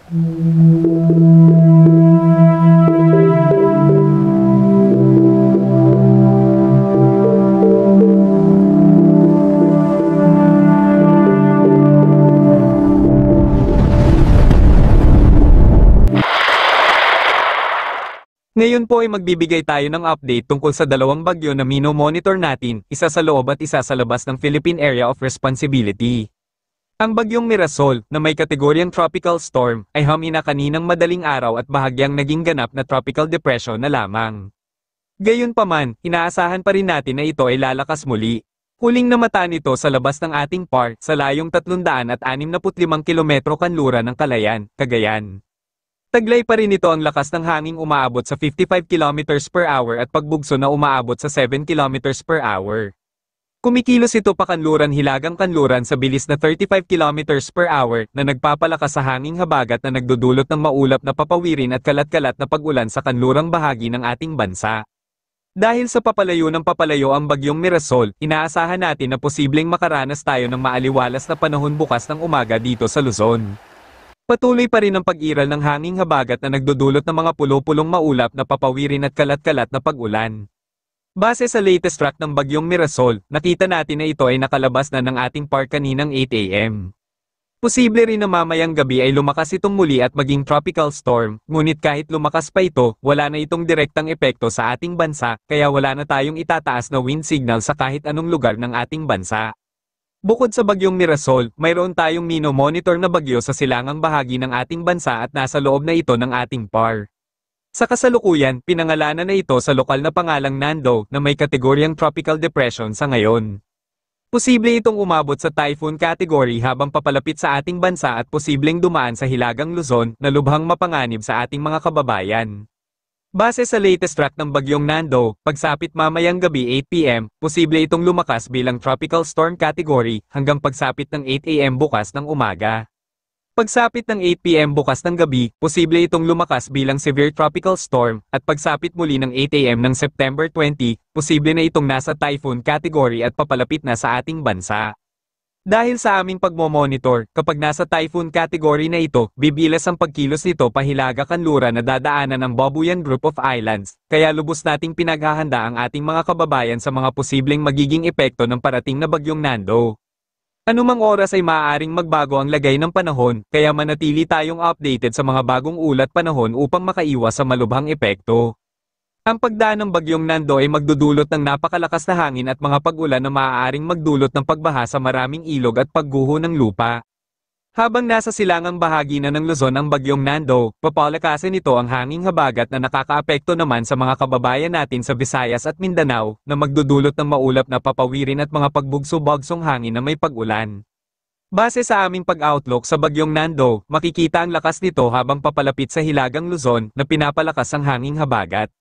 Ngayon po ay magbibigay tayo ng update tungkol sa dalawang bagyo na mino-monitor natin, isa sa loob at isa sa labas ng Philippine Area of Responsibility. Ang bagyong Mirasol, na may kategoryang tropical storm, ay humina kaninang madaling araw at bahagyang naging ganap na tropical depression na lamang. Gayunpaman, inaasahan pa rin natin na ito ay lalakas muli. Huling namataan ito sa labas ng ating PAR, sa layong 365 kilometro kanluran ng Calayan, Cagayan. Taglay pa rin ito ang lakas ng hanging umaabot sa 55 km per hour at pagbugso na umaabot sa 7 km per hour. Kumikilos ito pa kanluran-hilagang kanluran sa bilis na 35 km per hour na nagpapalakas sa hanging habagat na nagdudulot ng maulap na papawirin at kalat-kalat na pag-ulan sa kanlurang bahagi ng ating bansa. Dahil sa papalayo ang bagyong Mirasol, inaasahan natin na posibleng makaranas tayo ng maaliwalas na panahon bukas ng umaga dito sa Luzon. Patuloy pa rin ang pag-iral ng hanging habagat na nagdudulot ng mga pulo-pulong maulap na papawirin at kalat-kalat na pag-ulan. Base sa latest track ng bagyong Mirasol, nakita natin na ito ay nakalabas na ng ating PAR kaninang 8 AM. Posible rin na mamayang gabi ay lumakas itong muli at maging tropical storm, ngunit kahit lumakas pa ito, wala na itong direktang epekto sa ating bansa, kaya wala na tayong itataas na wind signal sa kahit anong lugar ng ating bansa. Bukod sa bagyong Mirasol, mayroon tayong mino-monitor na bagyo sa silangang bahagi ng ating bansa at nasa loob na ito ng ating PAR. Sa kasalukuyan, pinangalanan na ito sa lokal na pangalang Nando na may kategoryang tropical depression sa ngayon. Posible itong umabot sa typhoon category habang papalapit sa ating bansa at posibleng dumaan sa Hilagang Luzon na lubhang mapanganib sa ating mga kababayan. Base sa latest track ng bagyong Nando, pagsapit mamayang gabi 8 PM, posible itong lumakas bilang tropical storm category hanggang pagsapit ng 8 AM bukas ng umaga. Pagsapit ng 8 PM bukas ng gabi, posible itong lumakas bilang severe tropical storm, at pagsapit muli ng 8 AM ng September 20, posible na itong nasa typhoon category at papalapit na sa ating bansa. Dahil sa aming pagmomonitor, kapag nasa typhoon category na ito, bibilas ang pagkilos nito pahilaga kanluran na dadaanan ng Babuyan Group of Islands, kaya lubos nating pinaghahanda ang ating mga kababayan sa mga posibleng magiging epekto ng parating na bagyong Nando. Anumang oras ay maaaring magbago ang lagay ng panahon, kaya manatili tayong updated sa mga bagong ulat panahon upang makaiwas sa malubhang epekto. Ang pagdaan ng bagyong Nando ay magdudulot ng napakalakas na hangin at mga pag-ulan na maaaring magdulot ng pagbaha sa maraming ilog at pagguho ng lupa. Habang nasa silangang bahagi na ng Luzon ang bagyong Nando, papalakasin nito ang hanging habagat na nakakaapekto naman sa mga kababayan natin sa Visayas at Mindanao, na magdudulot ng maulap na papawirin at mga pagbugso-bagsong hangin na may pag-ulan. Base sa aming pag-outlook sa bagyong Nando, makikita ang lakas nito habang papalapit sa Hilagang Luzon na pinapalakas ang hanging habagat.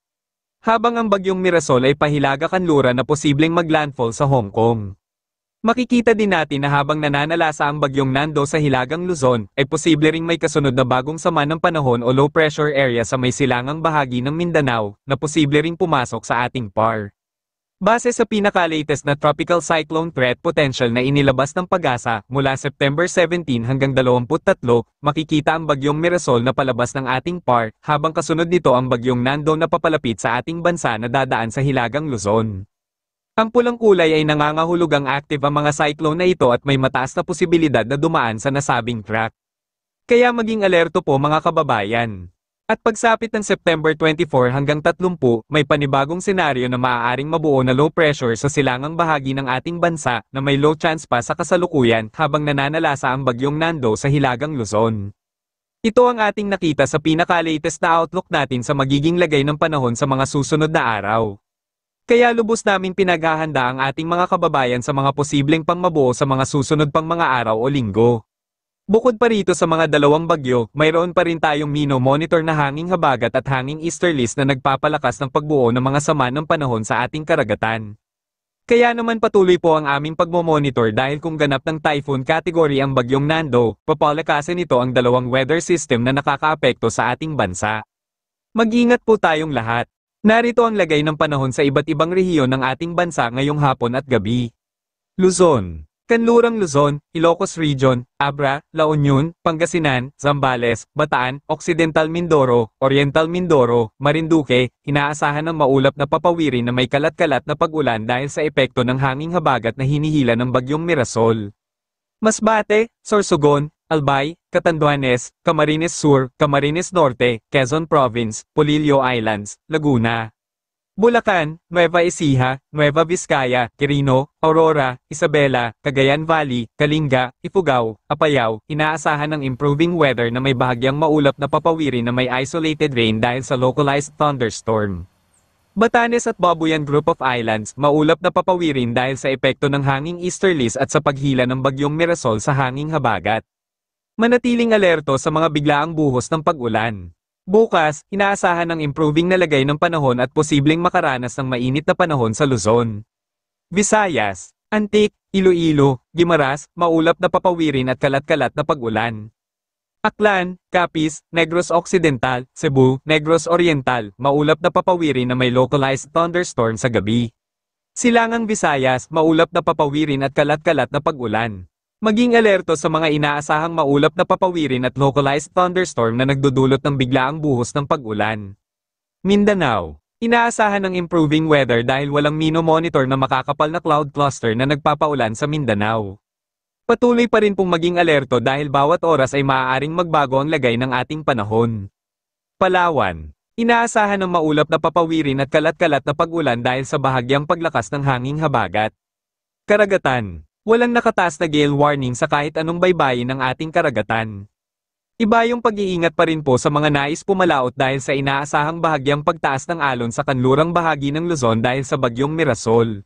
Habang ang bagyong Mirasol ay pahilaga kanluran na posibleng maglandfall sa Hong Kong. Makikita din natin na habang nananalasa ang bagyong Nando sa Hilagang Luzon, ay posible ring may kasunod na bagong sama ng panahon o low pressure area sa may silangang bahagi ng Mindanao, na posible ring pumasok sa ating PAR. Base sa pinaka-latest na tropical cyclone threat potential na inilabas ng Pag-asa, mula September 17 hanggang 23, makikita ang bagyong Mirasol na palabas ng ating PAR, habang kasunod nito ang bagyong Nando na papalapit sa ating bansa na dadaan sa Hilagang Luzon. Ang pulang kulay ay nangangahulugang active ang mga cyclone na ito at may mataas na posibilidad na dumaan sa nasabing track. Kaya maging alerto po mga kababayan. At pagsapit ng September 24 hanggang 30, may panibagong senaryo na maaaring mabuo na low pressure sa silangang bahagi ng ating bansa na may low chance pa sa kasalukuyan habang nananalasa ang bagyong Nando sa Hilagang Luzon. Ito ang ating nakita sa pinaka-latest na outlook natin sa magiging lagay ng panahon sa mga susunod na araw. Kaya lubos naming pinaghahanda ang ating mga kababayan sa mga posibleng pangmabuo sa mga susunod pang mga araw o linggo. Bukod pa rito sa mga dalawang bagyo, mayroon pa rin tayong mino-monitor na hanging habagat at hanging easterlies na nagpapalakas ng pagbuo ng mga sama ng panahon sa ating karagatan. Kaya naman patuloy po ang aming pagmomonitor dahil kung ganap ng typhoon category ang bagyong Nando, papalakasin ito ang dalawang weather system na nakakaapekto sa ating bansa. Mag-ingat po tayong lahat. Narito ang lagay ng panahon sa iba't ibang rehiyon ng ating bansa ngayong hapon at gabi. Luzon, Kanlurang Luzon, Ilocos Region, Abra, La Union, Pangasinan, Zambales, Bataan, Occidental Mindoro, Oriental Mindoro, Marinduque, inaasahan ng maulap na papawirin na may kalat-kalat na pag-ulan dahil sa epekto ng hanging habagat na hinihila ng bagyong Mirasol. Masbate, Sorsogon, Albay, Catanduanes, Camarines Sur, Camarines Norte, Quezon Province, Polillo Islands, Laguna. Bulacan, Nueva Ecija, Nueva Vizcaya, Quirino, Aurora, Isabela, Cagayan Valley, Kalinga, Ifugao, Apayao, inaasahan ng improving weather na may bahagyang maulap na papawirin na may isolated rain dahil sa localized thunderstorm. Batanes at Babuyan Group of Islands, maulap na papawirin dahil sa epekto ng hanging easterlies at sa paghila ng bagyong Mirasol sa hanging habagat. Manatiling alerto sa mga biglaang buhos ng pag-ulan. Bukas, inaasahan ng improving na lagay ng panahon at posibleng makaranas ng mainit na panahon sa Luzon, Visayas, Antique, Iloilo, Guimaras, maulap na papawirin at kalat-kalat na pag-ulan. Aklan, Capiz, Negros Occidental, Cebu, Negros Oriental, maulap na papawirin na may localized thunderstorm sa gabi. Silangang Visayas, maulap na papawirin at kalat-kalat na pag-ulan. Maging alerto sa mga inaasahang maulap na papawirin at localized thunderstorm na nagdudulot ng biglaang buhos ng pag-ulan. Mindanao. Inaasahan ng improving weather dahil walang mino-monitor na makakapal na cloud cluster na nagpapaulan sa Mindanao. Patuloy pa rin pong maging alerto dahil bawat oras ay maaaring magbago ang lagay ng ating panahon. Palawan. Inaasahan ng maulap na papawirin at kalat-kalat na pag-ulan dahil sa bahagyang paglakas ng hanging habagat. Karagatan. Walang nakataas na gale warning sa kahit anong baybayin ng ating karagatan. Iba yung pag-iingat pa rin po sa mga nais pumalaot dahil sa inaasahang bahagyang pagtaas ng alon sa kanlurang bahagi ng Luzon dahil sa bagyong Mirasol.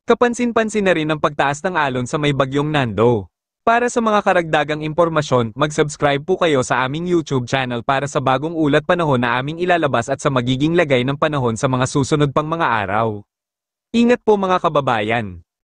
Kapansin-pansin na rin ang pagtaas ng alon sa may bagyong Nando. Para sa mga karagdagang impormasyon, mag-subscribe po kayo sa aming YouTube channel para sa bagong ulat panahon na aming ilalabas at sa magiging lagay ng panahon sa mga susunod pang mga araw. Ingat po mga kababayan!